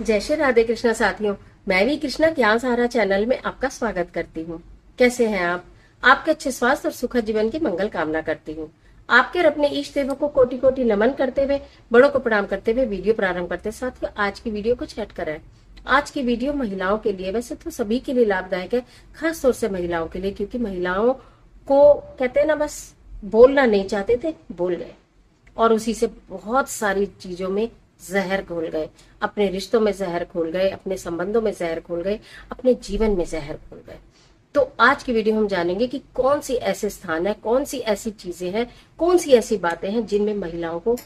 जय श्री राधे कृष्णा साथियों। मैं भी कृष्णा ज्ञान सहारा चैनल में आपका स्वागत करती हूँ। कैसे हैं आप? आपके अच्छे स्वास्थ्य और सुखद जीवन की मंगल कामना करती हूँ। आपके और अपने इष्ट देवों को कोटि कोटि नमन करते हुए, बड़ों को प्रणाम करते हुए वीडियो प्रारंभ करते। साथियों, आज की वीडियो कुछ हटकर है। आज की वीडियो महिलाओं के लिए, वैसे तो सभी के लिए लाभदायक है, खास तौर से महिलाओं के लिए, क्योंकि महिलाओं को कहते हैं ना, बस बोलना नहीं चाहते थे, बोल गए और उसी से बहुत सारी चीजों में जहर घोल गए। अपने रिश्तों में जहर घोल गए, अपने संबंधों में जहर घोल गए, अपने जीवन में जहर घोल गए। तो आज की वीडियो हम जानेंगे कि कौन सी ऐसे स्थान है, कौन सी ऐसी चीजें हैं, कौन सी ऐसी बातें हैं जिनमें महिलाओं को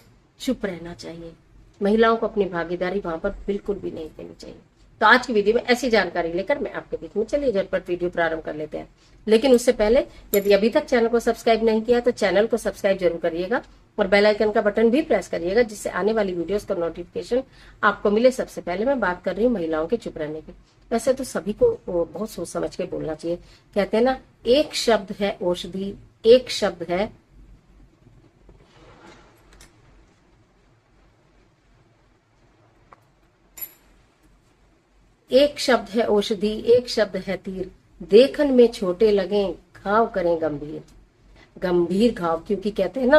चुप रहना चाहिए। महिलाओं को अपनी भागीदारी वहां पर बिल्कुल भी नहीं देनी चाहिए। तो आज की वीडियो में ऐसी जानकारी लेकर मैं आपके बीच में, चलिए झटपट वीडियो प्रारंभ कर लेते हैं। लेकिन उससे पहले यदि अभी तक चैनल को सब्सक्राइब नहीं किया तो चैनल को सब्सक्राइब जरूर करिएगा और बेल आइकन का बटन भी प्रेस करिएगा, जिससे आने वाली वीडियोस का नोटिफिकेशन आपको मिले सबसे पहले। मैं बात कर रही हूँ महिलाओं के चुप रहने की। वैसे तो सभी को बहुत सोच समझ के बोलना चाहिए। कहते हैं ना, एक शब्द है औषधि, एक शब्द है एक शब्द है औषधि, एक शब्द है तीर, देखन में छोटे लगे, घाव करें गंभीर। गंभीर घाव, क्योंकि कहते हैं ना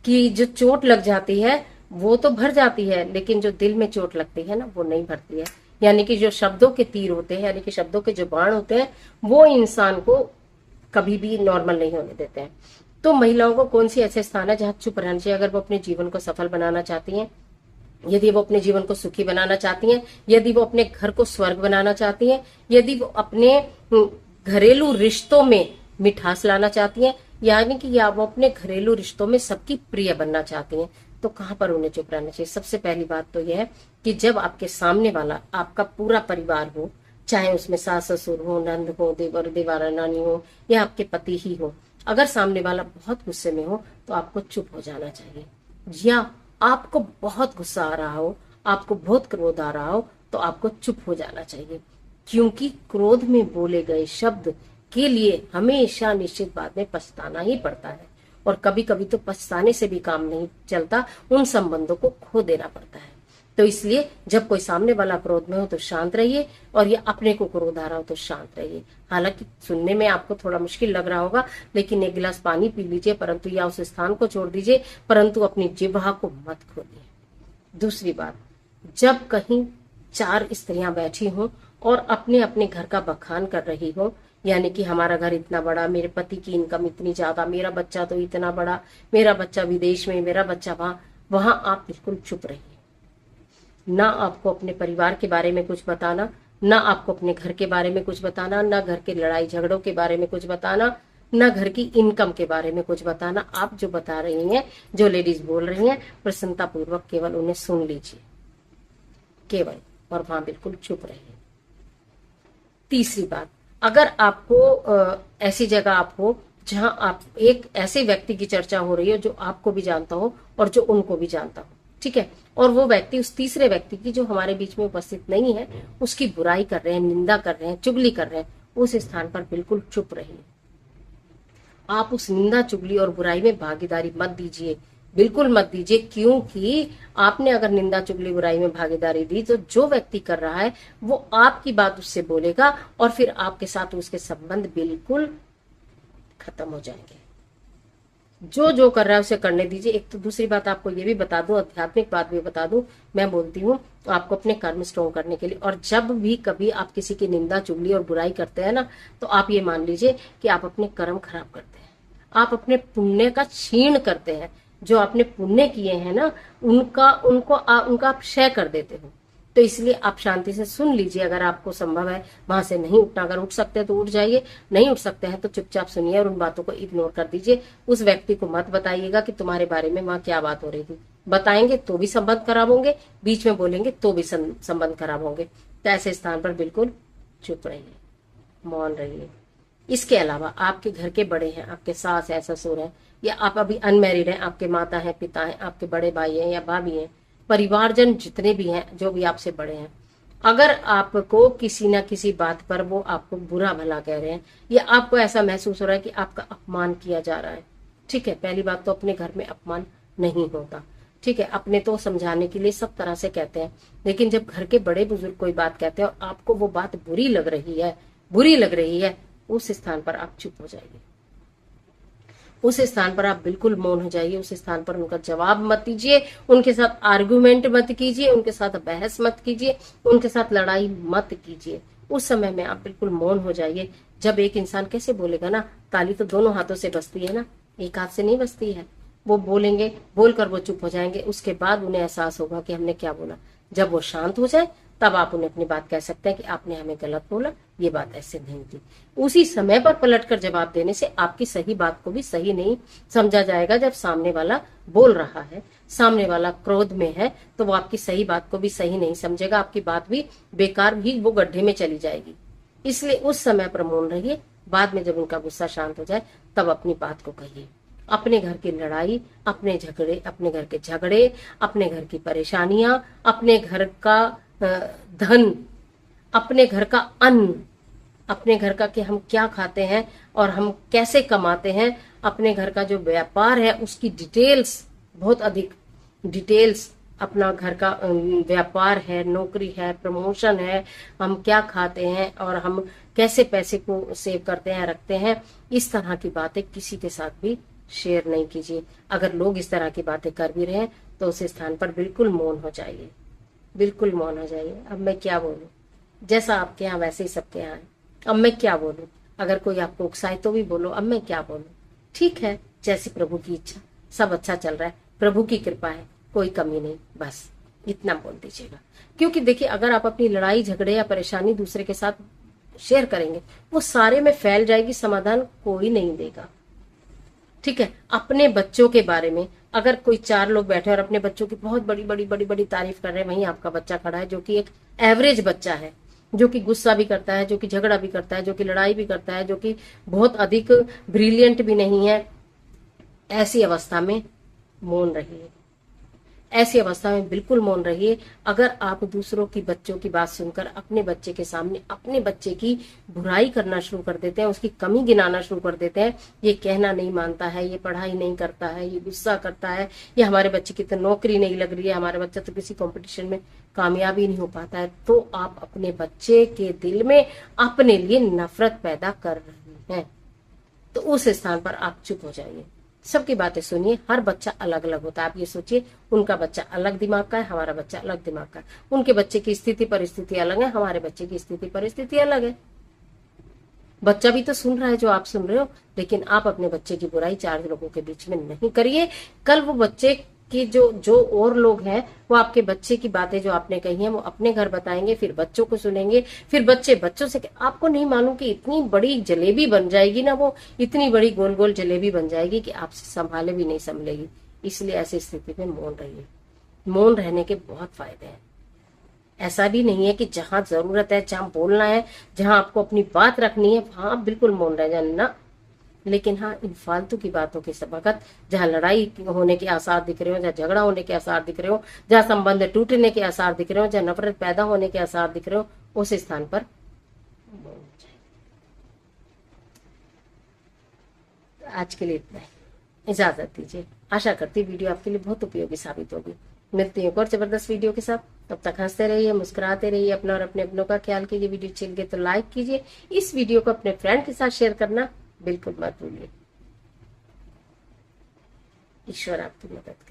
कि जो चोट लग जाती है वो तो भर जाती है, लेकिन जो दिल में चोट लगती है ना, वो नहीं भरती है। यानी कि जो शब्दों के तीर होते हैं, यानी कि शब्दों के जो बाण होते हैं, वो इंसान को कभी भी नॉर्मल नहीं होने देते हैं। तो महिलाओं को कौन सी ऐसे स्थान है जहां चुप रहना चाहिए अगर वो अपने जीवन को सफल बनाना चाहती हैं, यदि वो अपने जीवन को सुखी बनाना चाहती हैं, यदि वो अपने घर को स्वर्ग बनाना चाहती हैं, यदि वो अपने घरेलू रिश्तों में मिठास लाना चाहती हैं, यानी कि या वो अपने घरेलू रिश्तों में सबकी प्रिय बनना चाहती हैं, तो कहां पर उन्हें चुप रहना चाहिए। सबसे पहली बात तो यह है कि जब आपके सामने वाला आपका पूरा परिवार हो, चाहे उसमें सास ससुर हो, नंद हो, देवर देवारा नानी हो, या आपके पति ही हो, अगर सामने वाला बहुत गुस्से में हो तो आपको चुप हो जाना चाहिए। या आपको बहुत गुस्सा आ रहा हो, आपको बहुत क्रोध आ रहा हो, तो आपको चुप हो जाना चाहिए। क्योंकि क्रोध में बोले गए शब्द के लिए हमेशा निश्चित बाद में पछताना ही पड़ता है, और कभी कभी तो पछताने से भी काम नहीं चलता, उन संबंधों को खो देना पड़ता है। तो इसलिए जब कोई सामने वाला क्रोध में हो तो शांत रहिए, और ये अपने को क्रोध आ रहा हो तो शांत रहिए। हालांकि सुनने में आपको थोड़ा मुश्किल लग रहा होगा, लेकिन एक गिलास पानी पी लीजिए, परंतु या उस स्थान को छोड़ दीजिए, परंतु अपनी जिह्वा को मत खोलिए। दूसरी बात, जब कहीं चार स्त्रियां बैठी हों और अपने अपने घर का बखान कर रही हो, यानी कि हमारा घर इतना बड़ा, मेरे पति की इनकम इतनी ज्यादा, मेरा बच्चा तो इतना बड़ा, मेरा बच्चा विदेश में, मेरा बच्चा वहां, वहां आप बिल्कुल चुप रहिए। ना आपको अपने परिवार के बारे में कुछ बताना, ना आपको अपने घर के बारे में कुछ बताना, ना घर के लड़ाई झगड़ों के बारे में कुछ बताना, ना घर की इनकम के बारे में कुछ बताना। आप जो बता रही हैं, जो लेडीज बोल रही हैं, प्रसन्नता पूर्वक केवल उन्हें सुन लीजिए, केवल, और वहां बिल्कुल चुप रहिए। तीसरी बात, अगर आपको ऐसी जगह आप हो जहां आप एक ऐसे व्यक्ति की चर्चा हो रही हो जो आपको भी जानता हो और जो उनको भी जानता हो, ठीक है, और वो व्यक्ति उस तीसरे व्यक्ति की, जो हमारे बीच में उपस्थित नहीं है, उसकी बुराई कर रहे हैं, निंदा कर रहे हैं, चुगली कर रहे हैं, उस स्थान पर बिल्कुल चुप रहिए। आप उस निंदा चुगली और बुराई में भागीदारी मत दीजिए, बिल्कुल मत दीजिए। क्योंकि आपने अगर निंदा चुगली बुराई में भागीदारी दी तो जो व्यक्ति कर रहा है वो आपकी बात उससे बोलेगा, और फिर आपके साथ उसके संबंध बिल्कुल खत्म हो जाएंगे। जो जो कर रहा है उसे करने दीजिए। एक तो दूसरी बात आपको ये भी बता दूं, आध्यात्मिक बात भी बता दूं, मैं बोलती हूँ आपको अपने कर्म स्ट्रॉन्ग करने के लिए, और जब भी कभी आप किसी की निंदा चुगली और बुराई करते हैं ना, तो आप ये मान लीजिए कि आप अपने कर्म खराब करते हैं, आप अपने पुण्य का क्षीण करते हैं। जो आपने पुण्य किए हैं ना, उनका आप क्षय कर देते हो। तो इसलिए आप शांति से सुन लीजिए। अगर आपको संभव है वहां से नहीं उठना, अगर उठ सकते हैं तो उठ जाइए, नहीं उठ सकते हैं तो चुपचाप सुनिए और उन बातों को इग्नोर कर दीजिए। उस व्यक्ति को मत बताइएगा कि तुम्हारे बारे में वहां क्या बात हो रही थी। बताएंगे तो भी संबंध खराब होंगे, बीच में बोलेंगे तो भी संबंध खराब होंगे। तो ऐसे स्थान पर बिल्कुल चुप रहिए, मौन रहिए। इसके अलावा आपके घर के बड़े हैं, आपके सास है, ससुर है, या आप अभी अनमैरिड हैं, आपके माता है, पिता है, आपके बड़े भाई हैं या भाभी हैं, परिवारजन जितने भी हैं, जो भी आपसे बड़े हैं, अगर आपको किसी ना किसी बात पर वो आपको बुरा भला कह रहे हैं, या आपको ऐसा महसूस हो रहा है कि आपका अपमान किया जा रहा है, ठीक है, पहली बात तो अपने घर में अपमान नहीं होता। ठीक है, अपने तो समझाने के लिए सब तरह से कहते हैं, लेकिन जब घर के बड़े बुजुर्ग कोई बात कहते हैं और आपको वो बात बुरी लग रही है, उस स्थान पर आप चुप हो जाइए। उस स्थान पर आप बिल्कुल मौन हो जाइए। उस स्थान पर उनका जवाब मत दीजिए, उनके साथ आर्गुमेंट मत कीजिए, उनके साथ बहस मत कीजिए, उनके साथ लड़ाई मत कीजिए। उस समय में आप बिल्कुल मौन हो जाइए। जब एक इंसान कैसे बोलेगा ना, ताली तो दोनों हाथों से बजती है ना, एक हाथ से नहीं बजती है। वो बोलेंगे, बोलकर वो चुप हो जाएंगे, उसके बाद उन्हें एहसास होगा कि हमने क्या बोला। जब वो शांत हो जाए तब आप उन्हें अपनी बात कह सकते हैं कि आपने हमें गलत बोला, ये बात ऐसे नहीं थी। उसी समय पर पलटकर जवाब देने से आपकी सही बात को भी सही नहीं समझा जाएगा। जब सामने वाला बोल रहा है, सामने वाला क्रोध में है, तो वो आपकी सही बात को भी सही नहीं समझेगा, आपकी बात भी बेकार भी वो गड्ढे में चली जाएगी। इसलिए उस समय पर मौन रहिए। बाद में जब उनका गुस्सा शांत हो जाए तब अपनी बात को कहिए। अपने घर की लड़ाई, अपने घर के झगड़े, अपने घर की परेशानियां, अपने घर का धन, अपने घर का अन्न, अपने घर का कि हम क्या खाते हैं और हम कैसे कमाते हैं, अपने घर का जो व्यापार है उसकी डिटेल्स, बहुत अधिक डिटेल्स, अपना घर का व्यापार है, नौकरी है, प्रमोशन है, हम क्या खाते हैं और हम कैसे पैसे को सेव करते हैं, रखते हैं, इस तरह की बातें किसी के साथ भी शेयर नहीं कीजिए। अगर लोग इस तरह की बातें कर भी रहे हैं तो उस स्थान पर बिल्कुल मौन हो जाइए, बिल्कुल मौन हो जाइए। अब मैं क्या बोलूं, जैसा आपके यहाँ वैसे ही सबके यहाँ है। अब मैं क्या बोलूं, अगर कोई आपको उकसाए तो भी बोलो, अब मैं क्या बोलूं। ठीक है, जैसी प्रभु की इच्छा, सब अच्छा चल रहा है, प्रभु की कृपा है, कोई कमी नहीं, बस इतना बोल दीजिएगा। क्योंकि देखिए, अगर आप अपनी लड़ाई झगड़े या परेशानी दूसरे के साथ शेयर करेंगे, वो सारे में फैल जाएगी, समाधान कोई नहीं देगा। ठीक है, अपने बच्चों के बारे में अगर कोई 4 लोग बैठे और अपने बच्चों की बहुत बड़ी बड़ी बड़ी बड़ी तारीफ कर रहे हैं, वहीं आपका बच्चा खड़ा है जो कि एक एवरेज बच्चा है, जो कि गुस्सा भी करता है, जो कि झगड़ा भी करता है, जो कि लड़ाई भी करता है, जो कि बहुत अधिक ब्रिलियंट भी नहीं है। ऐसी अवस्था में मौन रहिए, ऐसी अवस्था में बिल्कुल मौन रहिए। अगर आप दूसरों की बच्चों की बात सुनकर अपने बच्चे के सामने अपने बच्चे की बुराई करना शुरू कर देते हैं, उसकी कमी गिनाना शुरू कर देते हैं, ये कहना नहीं मानता है, ये पढ़ाई नहीं करता है, ये गुस्सा करता है, ये हमारे बच्चे की तो नौकरी नहीं लग रही है, हमारा बच्चा तो किसी कंपटीशन में कामयाबी नहीं हो पाता है, तो आप अपने बच्चे के दिल में अपने लिए नफरत पैदा कर रहे हैं। तो उस स्थान पर आप चुप हो जाइए, सबकी बातें सुनिए। हर बच्चा अलग अलग होता है। आप ये सोचिए, उनका बच्चा अलग दिमाग का है, हमारा बच्चा अलग दिमाग का है। उनके बच्चे की स्थिति परिस्थिति अलग है, हमारे बच्चे की स्थिति परिस्थिति अलग है। बच्चा भी तो सुन रहा है जो आप सुन रहे हो, लेकिन आप अपने बच्चे की बुराई 4 लोगों के बीच में नहीं करिए। कल वो बच्चे कि जो और लोग हैं वो आपके बच्चे की बातें जो आपने कही हैं वो अपने घर बताएंगे, फिर बच्चों को सुनेंगे, फिर बच्चे बच्चों से। आपको नहीं मालूम कि इतनी बड़ी जलेबी बन जाएगी ना, वो इतनी बड़ी गोल गोल जलेबी बन जाएगी कि आपसे संभाले भी नहीं संभलेगी। इसलिए ऐसी स्थिति में मौन रहिए। मौन रहने के बहुत फायदे हैं। ऐसा भी नहीं है कि जहां जरूरत है, जहां बोलना है, जहां आपको अपनी बात रखनी है, वहां बिल्कुल मौन रह जाना। लेकिन हाँ, इन फालतू की बातों के वक्त जहाँ लड़ाई होने के आसार दिख रहे हो, जहाँ झगड़ा होने के आसार दिख रहे हो, जहाँ संबंध टूटने के आसार दिख रहे हो, जहाँ नफरत पैदा होने के आसार दिख रहे हो, उस स्थान पर आज के लिए इतना ही, इजाजत दीजिए। आशा करती वीडियो आपके लिए बहुत उपयोगी साबित होगी। मिलती हूँ और जबरदस्त वीडियो के साथ। तब तक हंसते रहिए, मुस्कुराते रहिए, अपना और अपने अपनों का ख्याल कीजिए। वीडियो अच्छी लगे तो लाइक कीजिए। इस वीडियो को अपने फ्रेंड के साथ शेयर करना बिल्कुल मत भूलिए। ईश्वर आपकी मदद करे।